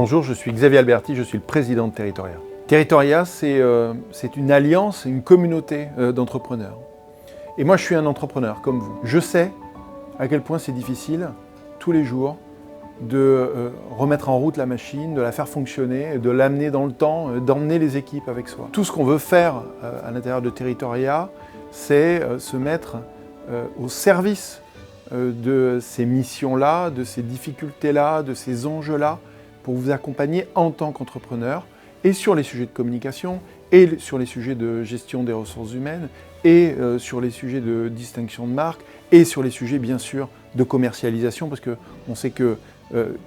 Bonjour, je suis Xavier Alberti, je suis le président de Territoria. Territoria, c'est une alliance, une communauté d'entrepreneurs. Et moi, je suis un entrepreneur comme vous. Je sais à quel point c'est difficile, tous les jours, de remettre en route la machine, de la faire fonctionner, de l'amener dans le temps, d'emmener les équipes avec soi. Tout ce qu'on veut faire à l'intérieur de Territoria, c'est se mettre au service de ces missions-là, de ces difficultés-là, de ces enjeux-là, pour vous accompagner en tant qu'entrepreneur, et sur les sujets de communication, et sur les sujets de gestion des ressources humaines, et sur les sujets de distinction de marque, et sur les sujets, bien sûr, de commercialisation, parce qu'on sait que,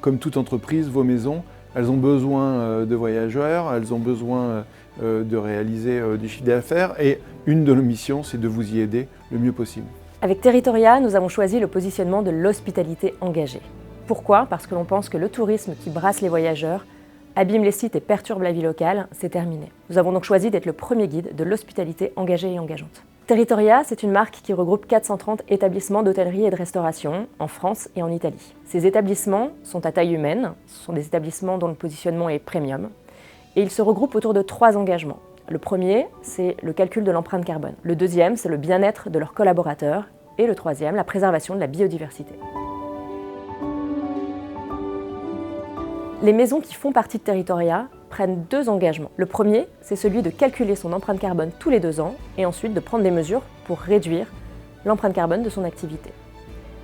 comme toute entreprise, vos maisons, elles ont besoin de voyageurs, elles ont besoin de réaliser du chiffre d'affaires, et une de nos missions, c'est de vous y aider le mieux possible. Avec Territoria, nous avons choisi le positionnement de l'hospitalité engagée. Pourquoi ? Parce que l'on pense que le tourisme qui brasse les voyageurs, abîme les sites et perturbe la vie locale, c'est terminé. Nous avons donc choisi d'être le premier guide de l'hospitalité engagée et engageante. Territoria, c'est une marque qui regroupe 430 établissements d'hôtellerie et de restauration en France et en Italie. Ces établissements sont à taille humaine, ce sont des établissements dont le positionnement est premium, et ils se regroupent autour de 3 engagements. Le premier, c'est le calcul de l'empreinte carbone. Le deuxième, c'est le bien-être de leurs collaborateurs. Et le troisième, la préservation de la biodiversité. Les maisons qui font partie de Territoria prennent 2 engagements. Le premier, c'est celui de calculer son empreinte carbone tous les 2 ans et ensuite de prendre des mesures pour réduire l'empreinte carbone de son activité.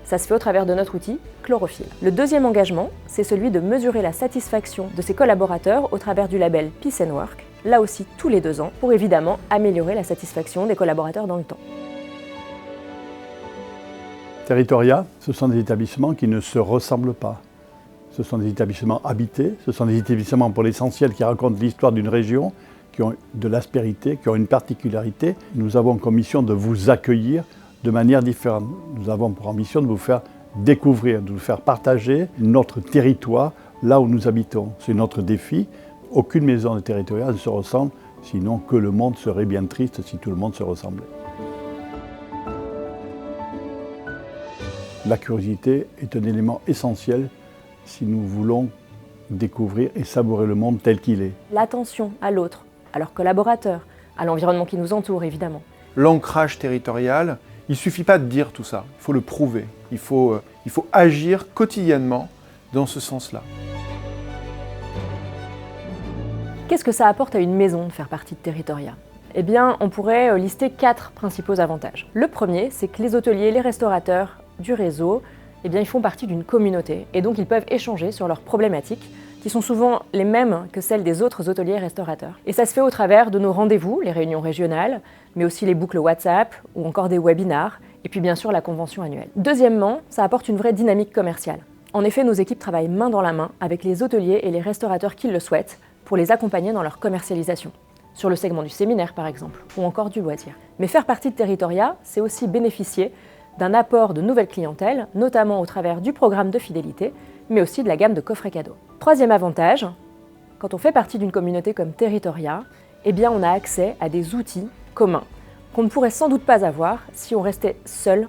Ça se fait au travers de notre outil Chlorophylle. Le deuxième engagement, c'est celui de mesurer la satisfaction de ses collaborateurs au travers du label Peace & Work, là aussi tous les 2 ans, pour évidemment améliorer la satisfaction des collaborateurs dans le temps. Territoria, ce sont des établissements qui ne se ressemblent pas. Ce sont des établissements habités, ce sont des établissements pour l'essentiel qui racontent l'histoire d'une région, qui ont de l'aspérité, qui ont une particularité. Nous avons comme mission de vous accueillir de manière différente. Nous avons pour ambition de vous faire découvrir, de vous faire partager notre territoire là où nous habitons. C'est notre défi. Aucune maison de Territoria ne se ressemble, sinon que le monde serait bien triste si tout le monde se ressemblait. La curiosité est un élément essentiel si nous voulons découvrir et savourer le monde tel qu'il est. L'attention à l'autre, à leurs collaborateurs, à l'environnement qui nous entoure évidemment. L'ancrage territorial, il ne suffit pas de dire tout ça, il faut le prouver, il faut agir quotidiennement dans ce sens-là. Qu'est-ce que ça apporte à une maison de faire partie de Territoria ? Eh bien, on pourrait lister 4 principaux avantages. Le premier, c'est que les hôteliers, les restaurateurs du réseau, eh bien, ils font partie d'une communauté et donc ils peuvent échanger sur leurs problématiques qui sont souvent les mêmes que celles des autres hôteliers et restaurateurs. Et ça se fait au travers de nos rendez-vous, les réunions régionales, mais aussi les boucles WhatsApp ou encore des webinars, et puis bien sûr la convention annuelle. Deuxièmement, ça apporte une vraie dynamique commerciale. En effet, nos équipes travaillent main dans la main avec les hôteliers et les restaurateurs qui le souhaitent pour les accompagner dans leur commercialisation, sur le segment du séminaire par exemple, ou encore du loisir. Mais faire partie de Territoria, c'est aussi bénéficier d'un apport de nouvelles clientèles, notamment au travers du programme de fidélité, mais aussi de la gamme de coffrets cadeaux. Troisième avantage, quand on fait partie d'une communauté comme Territoria, eh bien on a accès à des outils communs qu'on ne pourrait sans doute pas avoir si on restait seul,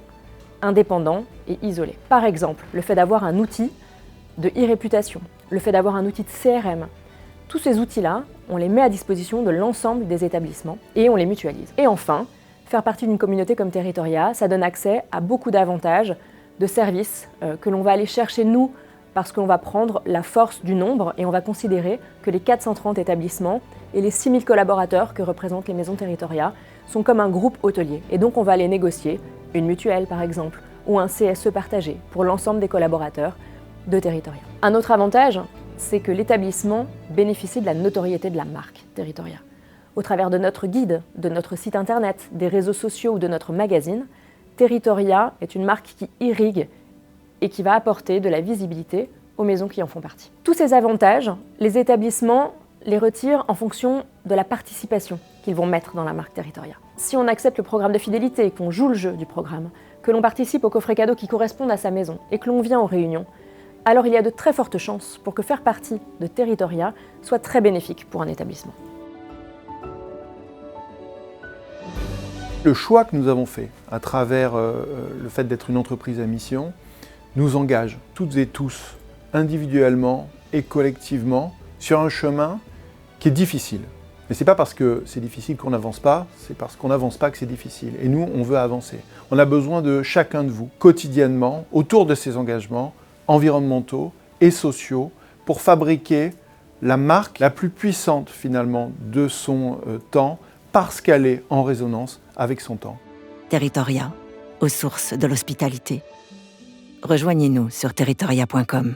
indépendant et isolé. Par exemple, le fait d'avoir un outil de e-réputation, le fait d'avoir un outil de CRM, tous ces outils-là, on les met à disposition de l'ensemble des établissements et on les mutualise. Et enfin, faire partie d'une communauté comme Territoria, ça donne accès à beaucoup d'avantages, de services que l'on va aller chercher nous parce qu'on va prendre la force du nombre et on va considérer que les 430 établissements et les 6000 collaborateurs que représentent les maisons Territoria sont comme un groupe hôtelier. Et donc on va aller négocier une mutuelle par exemple ou un CSE partagé pour l'ensemble des collaborateurs de Territoria. Un autre avantage, c'est que l'établissement bénéficie de la notoriété de la marque Territoria. Au travers de notre guide, de notre site internet, des réseaux sociaux ou de notre magazine, Territoria est une marque qui irrigue et qui va apporter de la visibilité aux maisons qui en font partie. Tous ces avantages, les établissements les retirent en fonction de la participation qu'ils vont mettre dans la marque Territoria. Si on accepte le programme de fidélité, qu'on joue le jeu du programme, que l'on participe aux coffrets cadeaux qui correspondent à sa maison et que l'on vient aux réunions, alors il y a de très fortes chances pour que faire partie de Territoria soit très bénéfique pour un établissement. Le choix que nous avons fait à travers le fait d'être une entreprise à mission nous engage toutes et tous individuellement et collectivement sur un chemin qui est difficile. Mais ce n'est pas parce que c'est difficile qu'on n'avance pas, c'est parce qu'on n'avance pas que c'est difficile. Et nous, on veut avancer. On a besoin de chacun de vous, quotidiennement, autour de ces engagements environnementaux et sociaux, pour fabriquer la marque la plus puissante, finalement, de son temps, parce qu'elle est en résonance avec son temps. Territoria, aux sources de l'hospitalité. Rejoignez-nous sur territoria.com.